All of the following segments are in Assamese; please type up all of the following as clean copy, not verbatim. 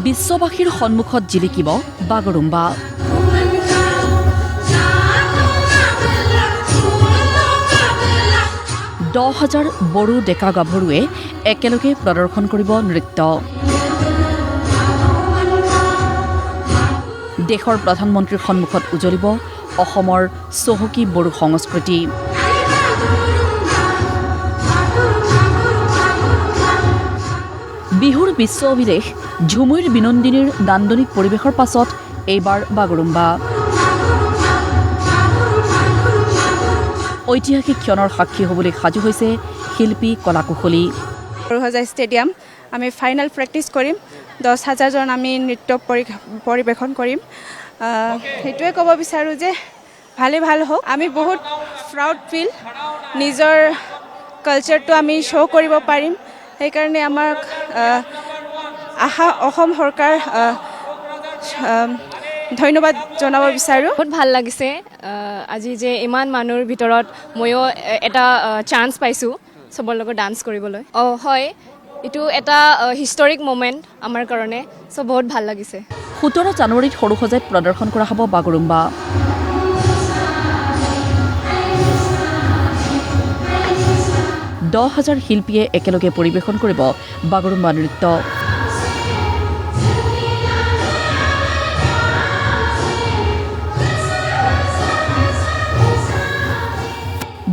বিশ্ববাসীৰ সন্মুখত জিলিকিব বাগৰুম্বা। দহ হাজাৰ বড়ো ডেকা গাভৰুৱে একেলগে প্ৰদৰ্শন কৰিব নৃত্য। দেশৰ প্ৰধানমন্ত্ৰীৰ সন্মুখত উজলিব অসমৰ চহকী বড়ো সংস্কৃতি। বিহুৰ বিশ্ব অভিলেখ ঝুমুৰ বিনন্দিনীৰ নান্দনিক পৰিৱেশৰ পাছত এইবাৰ বাগৰুম্বা। ঐতিহাসিক ক্ষণৰ সাক্ষী হ'বলৈ সাজু হৈছে শিল্পী কলাকুশলী। সৰুসজাই ষ্টেডিয়াম আমি ফাইনেল প্ৰেক্টিছ কৰিম। 10,000 জন আমি নৃত্য পৰিৱেশন কৰিম। সেইটোৱে ক'ব বিচাৰোঁ যে ভাল হওক। আমি বহুত প্ৰাউড ফিল, নিজৰ কালচাৰটো আমি শ্ব' কৰিব পাৰিম। সেইকাৰণে আমাক অসম চৰকাৰ ধন্যবাদ জনাব বিচাৰোঁ। বহুত ভাল লাগিছে আজি যে ইমান মানুহৰ ভিতৰত ময়ো এটা চান্স পাইছোঁ চবৰ লগত ডান্স কৰিবলৈ। হয়, এইটো এটা হিষ্টৰিক মোমেণ্ট আমাৰ কাৰণে, চ' বহুত ভাল লাগিছে। 17 জানুৱাৰীত সৰুসজাইত প্ৰদৰ্শন কৰা হ'ব বাগৰুম্বা। দহ হাজাৰ শিল্পীয়ে একেলগে পৰিৱেশন কৰিব বাগৰুম্বা নৃত্য।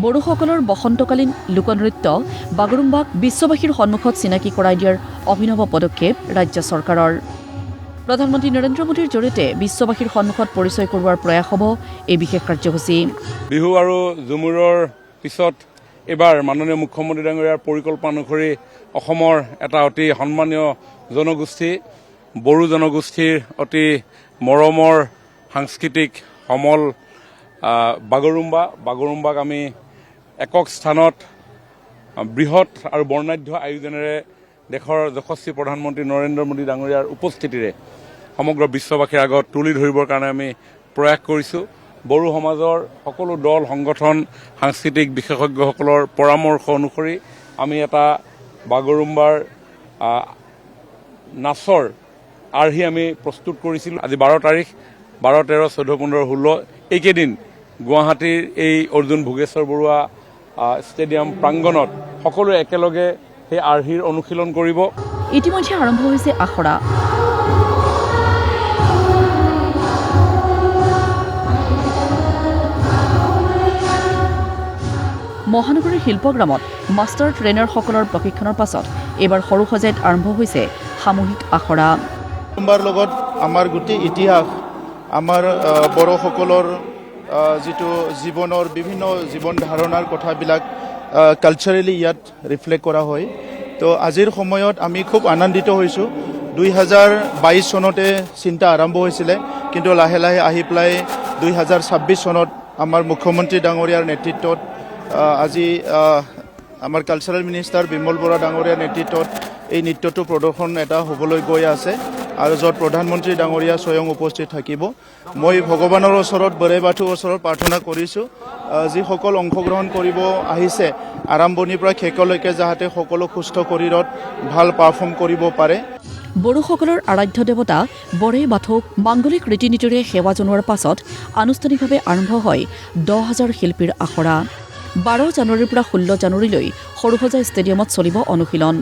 বড়োসকলৰ বসন্তকালীন লোকনৃত্য বাগৰুম্বাক বিশ্ববাসীৰ সন্মুখত চিনাকি কৰাই দিয়াৰ অভিনৱ পদক্ষেপ ৰাজ্য চৰকাৰৰ। প্ৰধানমন্ত্ৰী নৰেন্দ্ৰ মোদীৰ জৰিয়তে বিশ্ববাসীৰ সন্মুখত পৰিচয় কৰোৱাৰ প্ৰয়াস হ'ব এই বিশেষ কাৰ্যসূচী। বিহু আৰু ঝুমুৰৰ পিছত এইবাৰ মাননীয় মুখ্যমন্ত্ৰী ডাঙৰীয়াৰ পৰিকল্পনা অনুসৰি অসমৰ এটা অতি সন্মানীয় জনগোষ্ঠী বড়ো জনগোষ্ঠীৰ অতি মৰমৰ সাংস্কৃতিক সমল বাগৰুম্বাক আমি একক স্থানত বৃহৎ আৰু বৰ্ণাঢ্য আয়োজনেৰে দেশৰ যশস্বী প্ৰধানমন্ত্ৰী নৰেন্দ্ৰ মোদী ডাঙৰীয়াৰ উপস্থিতিৰে সমগ্ৰ বিশ্ববাসীৰ আগত তুলি ধৰিবৰ কাৰণে আমি প্ৰয়াস কৰিছোঁ। বড়ো সমাজৰ সকলো দল সংগঠন সাংস্কৃতিক বিশেষজ্ঞসকলৰ পৰামৰ্শ অনুসৰি আমি এটা বাগৰুম্বাৰ নাচৰ আৰ্হি আমি প্ৰস্তুত কৰিছিলোঁ। আজি 12 তাৰিখ 12, 13, 14, 15, 16 এইকেইদিন গুৱাহাটীৰ এই অৰ্জুন ভোগেশ্বৰ বৰুৱা ষ্টেডিয়াম প্ৰাংগণত সকলোৱে একেলগে সেই আৰ্হিৰ অনুশীলন কৰিব। ইতিমধ্যে আৰম্ভ হৈছে আখৰা। মহানগৰীৰ শিল্পগ্ৰামত মাষ্টাৰ ট্ৰেইনাৰসকলৰ প্ৰশিক্ষণৰ পাছত এইবাৰ সৰুসজাইত আৰম্ভ হৈছে সামূহিক আখৰা। বাগৰুম্বাৰ লগত আমাৰ গোটেই ইতিহাস, আমাৰ বড়োসকলৰ যিটো জীৱনৰ বিভিন্ন জীৱন ধাৰণাৰ কথাবিলাক কালচাৰেলি ইয়াত ৰিফ্লেক্ট কৰা হয়। তো আজিৰ সময়ত আমি খুব আনন্দিত হৈছোঁ। 2022 চনতে চিন্তা আৰম্ভ হৈছিলে, কিন্তু লাহে লাহে আহি পেলাই 2026 চনত আমাৰ মুখ্যমন্ত্ৰী ডাঙৰীয়াৰ নেতৃত্বত আজি আমাৰ কালচাৰেল মিনিষ্টাৰ বিমল বৰা ডাঙৰীয়াৰ নেতৃত্বত এই নৃত্যটো প্ৰদৰ্শন এটা হ'বলৈ গৈ আছে আৰু য'ত প্ৰধানমন্ত্ৰী ডাঙৰীয়া স্বয়ং উপস্থিত থাকিব। মই ভগৱানৰ ওচৰত বৰে বাথুৰ ওচৰত প্ৰাৰ্থনা কৰিছোঁ যিসকল অংশগ্ৰহণ কৰিব আহিছে আৰম্ভণিৰ পৰা শেষলৈকে যাতে সকলো সুস্থ শৰীৰত ভাল পাৰফৰ্ম কৰিব পাৰে। বড়োসকলৰ আৰাধ্য দেৱতা বৰে বাথৌক মাংগলিক ৰীতি নীতিৰে সেৱা জনোৱাৰ পাছত আনুষ্ঠানিকভাৱে আৰম্ভ হয় 10,000 শিল্পীৰ আখৰা। 12 জানুৱাৰীৰ পৰা 16 জানুৱাৰীলৈ সৰুসজাই ষ্টেডিয়ামত চলিব অনুশীলন।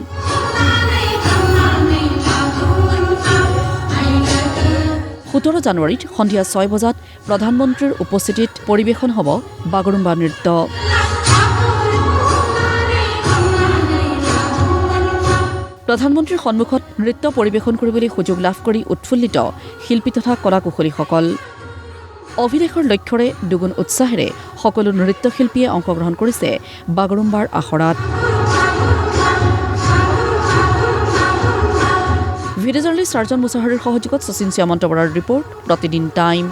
সোতৰ জানুৱাৰীত সন্ধিয়া 6 বজাত প্ৰধানমন্ত্ৰীৰ উপস্থিতিত পৰিৱেশন হ'ব বাগৰুম্বা নৃত্য। প্ৰধানমন্ত্ৰীৰ সন্মুখত নৃত্য পৰিৱেশন কৰিবলৈ সুযোগ লাভ কৰি উৎফুল্লিত শিল্পী তথা কলাকুশলীসকল। অভিলেখৰ লক্ষ্যৰে দুগুণ উৎসাহেৰে সকলো নৃত্যশিল্পীয়ে অংশগ্ৰহণ কৰিছে বাগৰুম্বাৰ আখৰাত। ভিডিঅ' জাৰ্নেলিষ্ট চাৰ্জন মুছাহাৰীৰ সহযোগত শচীন শ্যামন্ত বৰাৰ ৰিপৰ্ট, প্ৰতিদিন টাইম।